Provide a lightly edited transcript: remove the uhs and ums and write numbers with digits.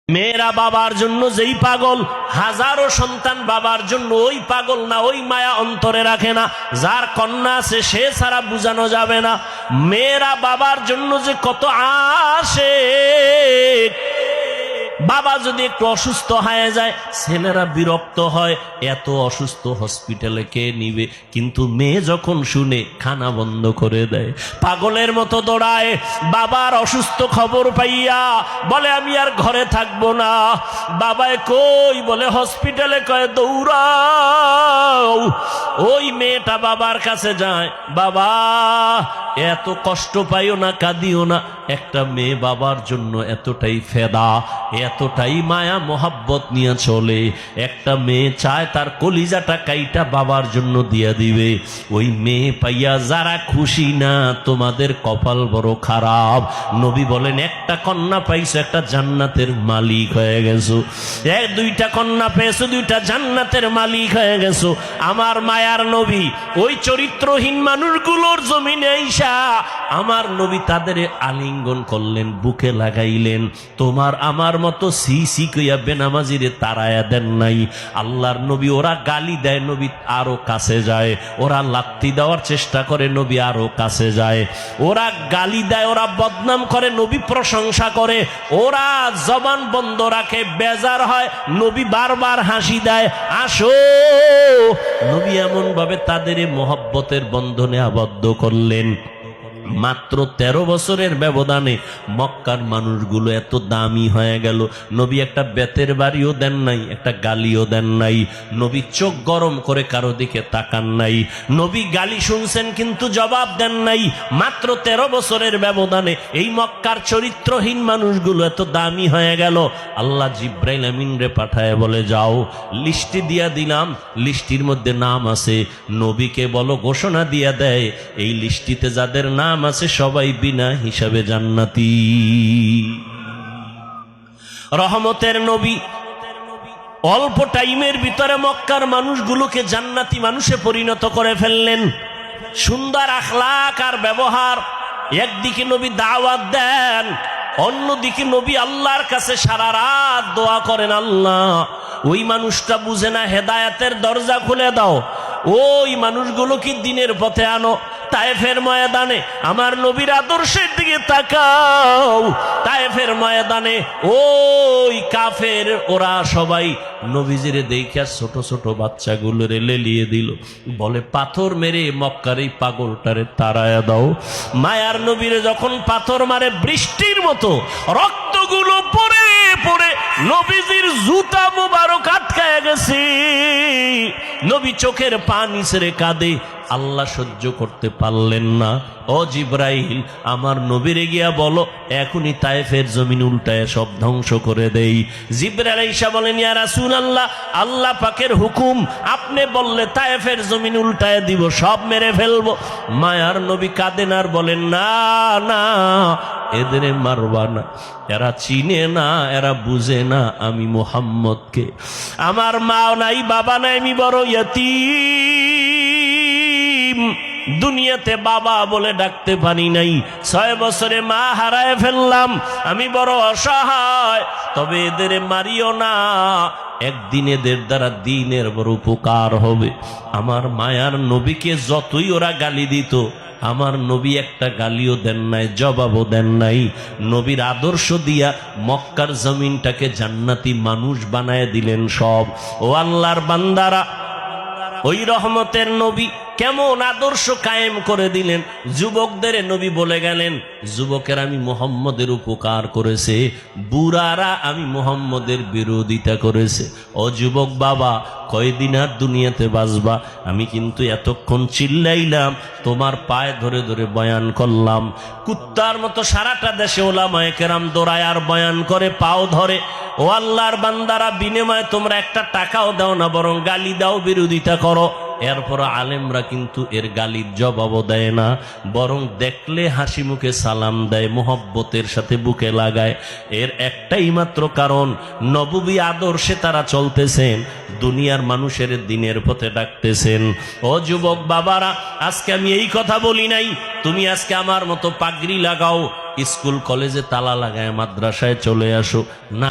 মেয়েরা বাবার জন্য যেই পাগল, হাজারো সন্তান বাবার জন্য ওই পাগল না, ওই মায়া অন্তরে রাখে না। যার কন্যা আছে সে ছাড়া বুঝানো যাবে না। মেয়েরা বাবার জন্য যে কত আশেক। বাবা যদি একটু অসুস্থ হয়ে যায় ছেলেরা বিরক্ত হয়, এত অসুস্থ হসপিটালে কে নিবে। কিন্তু মেয়ে যখন শুনে খানা বন্ধ করে দেয়, পাগলের মতো দৌড়ায়। বাবার অসুস্থ খবর পাইয়া বলে আমি আর ঘরে থাকবো না। বাবায় কই বলে হসপিটালে, কয় দৌড়াও। ওই মেয়েটা বাবার কাছে যায়, বাবা এত কষ্ট পাইও না, কাঁদিও না। একটা মেয়ে বাবার জন্য এতটাই ফেদা, এতটাই মায়া মোহাব্বত নিয়ে চলে। একটা মেয়ে চায় তার কলিজাটা কাইটা বাবার জন্য দিয়া দিবে। ওই মেয়ে পাইয়া যারা খুশি না, তোমাদের কপাল বড় খারাপ। নবী বলেন একটা কন্যা পাইছো, একটা জান্নাতের মালিক হয়ে গেছো। দুইটা কন্যা পেয়েছো, দুইটা জান্নাতের মালিক হয়ে গেছো। আমার মায়ার নবী ওই চরিত্রহীন মানুষগুলোর জমিনে আইসা আমার নবী তাদের আলিঙ্গন করলেন, বুকে লাগাইলেন। তোমার আমার মতো সি কইয়া বেনামাজিরে তাড়ায়া দেন নাই। আল্লাহর নবী ওরা গালি দেয়, নবী আরো কাছে যায়। ওরা লাত্তি দেওয়ার চেষ্টা করে, নবী আরো কাছে যায়। ওরা গালি দেয়, ওরা বদনাম করে, নবী প্রশংসা করে। ওরা জবান বন্ধ রাখে, বেজার হয়, নবী বারবার হাসি দেয়, আসো। নবী এমন ভাবে তাদের মহব্বতের বন্ধনে আবদ্ধ করলেন। মাত্র 13 বছরের ব্যবধানে মক্কার মানুষগুলো এত দামি হয়ে গেল। নবী একটা বেতের বাড়িও দেন নাই, একটা গালিও দেন নাই। নবী চোখ গরম করে কারো দিকে তাকান নাই। নবী গালি শুনছেন কিন্তু জবাব দেন নাই। মাত্র 13 বছরের ব্যবধানে এই মক্কার চরিত্রহীন মানুষগুলো এত দামি হয়ে গেল। আল্লাহ জিব্রাইল আমিন রে পাঠায় বলে, যাও লিস্টি দিয়া দিলাম, লিস্টির মধ্যে নাম আছে। নবীকে বলো ঘোষণা দিয়া দেয়, এই লিস্টিতে যাদের নাম আছে সবাই বিনা হিসাবে জান্নাতি। রহমতের নবী অল্প টাইমের ভিতরে মক্কার মানুষগুলোকে জান্নাতি মানুষে পরিণত করে ফেললেন। সুন্দর আখলাক আর ব্যবহার। একদিকে নবী দাওয়াত দেন, অন্যদিকে নবী আল্লাহর কাছে সারা রাত দোয়া করেন, আল্লাহ ওই মানুষটা বুঝে না, হেদায়েতের দরজা খুলে দাও। ওই মানুষগুলো কি দিনের পথে আনো। তায়েফের ময়দানে আমার নবীর আদর্শের দিকে তাকাও। তায়েফের ময়দানে ওই কাফের ওরা সবাই নবীজিরে দেখে ছোট ছোট বাচ্চাগুলোরে লেলিয়ে দিল। বলে পাথর মেরে মক্কার এই পাগলটারে তাড়ায়া দাও। মায়ার নবীরে যখন পাথর মারে বৃষ্টির মতো রক্তগুলো পড়ে পড়ে নবীজির জুতা মুবারক আটকায় গেছে। নবী চোখের পানি ছেড়ে কাঁদে। আল্লাহ সহ্য করতে পারলেন না। ও জিব্রাইল, আমার নবীরে গিয়া বলো এখনই তায়েফের জমিন উল্টায় সব ধ্বংস করে দেই। জিব্রাইল আইসা বলেন, ইয়া রাসূলুল্লাহ, আল্লাহ পাকের হুকুম, আপনি বললে তায়েফের জমিন উল্টায় দিব, সব মেরে ফেলবো। মায়ার নবী কাঁদেন আর বলেন, না না, এদের মারবা না, এরা চিনে না, এরা বুঝে না আমি মুহাম্মদকে। আমার মা নাই, বাবা নাই, আমি বড় ইয়তীম। দুনিয়াতে বাবা বলে ডাকতে পারি নাই। 6 বছরে মা হারায় ফেললাম, আমি বড় অসহায়। তবে এদের মারিও না, একদিন এদের দ্বারা দিনের বড় উপকার হবে। আমার মায়ার নবীকে যতই ওরা গালি দিত, আমার নবী একটা গালিও দেন নাই, জবাবও দেন নাই। নবীর আদর্শ দিয়া মক্কার জমিনটাকে জান্নাতি মানুষ বানায় দিলেন সব। ও আল্লাহর বান্দারা, ওই রহমতের নবী কেমন আদর্শ কায়েম করে দিলেন। যুবকদের নবী বলে গেলেন, যুবকের আমি মুহাম্মদের উপকার করেছে, বুড়ারা আমি মুহাম্মদের বিরোধিতা করেছে। ও যুবক বাবা, কয়দিন আর দুনিয়াতে বাঁচবা? আমি কিন্তু এতক্ষণ চিল্লাইলাম, তোমার পায়ে ধরে ধরে বয়ান করলাম। কুত্তার মতো সারাটা দেশে ওলামায়ে কেরাম দৌড়ায় আর বয়ান করে, পাও ধরে। ও আল্লাহর বান্দারা, বিনিময়ে তোমরা একটা টাকাও দাও না, বরং গালি দাও, বিরোধিতা করো। এরপর আলেমরা কিন্তু এর গালির জবাবও দেয় না, বরং দেখলে হাসি মুখে সালাম দেয়, মোহব্বতের সাথে বুকে লাগায়। এর একটাই মাত্র কারণ, নববী আদর্শে তারা চলতেছেন, দুনিয়ার মানুষের দিনের পথে ডাকতেছেন। ও যুবক বাবারা, আজকে আমি এই কথা বলি নাই তুমি আজকে আমার মতো পাগড়ি লাগাও, স্কুল কলেজে তালা লাগায় মাদ্রাসায় চলে আসো, না।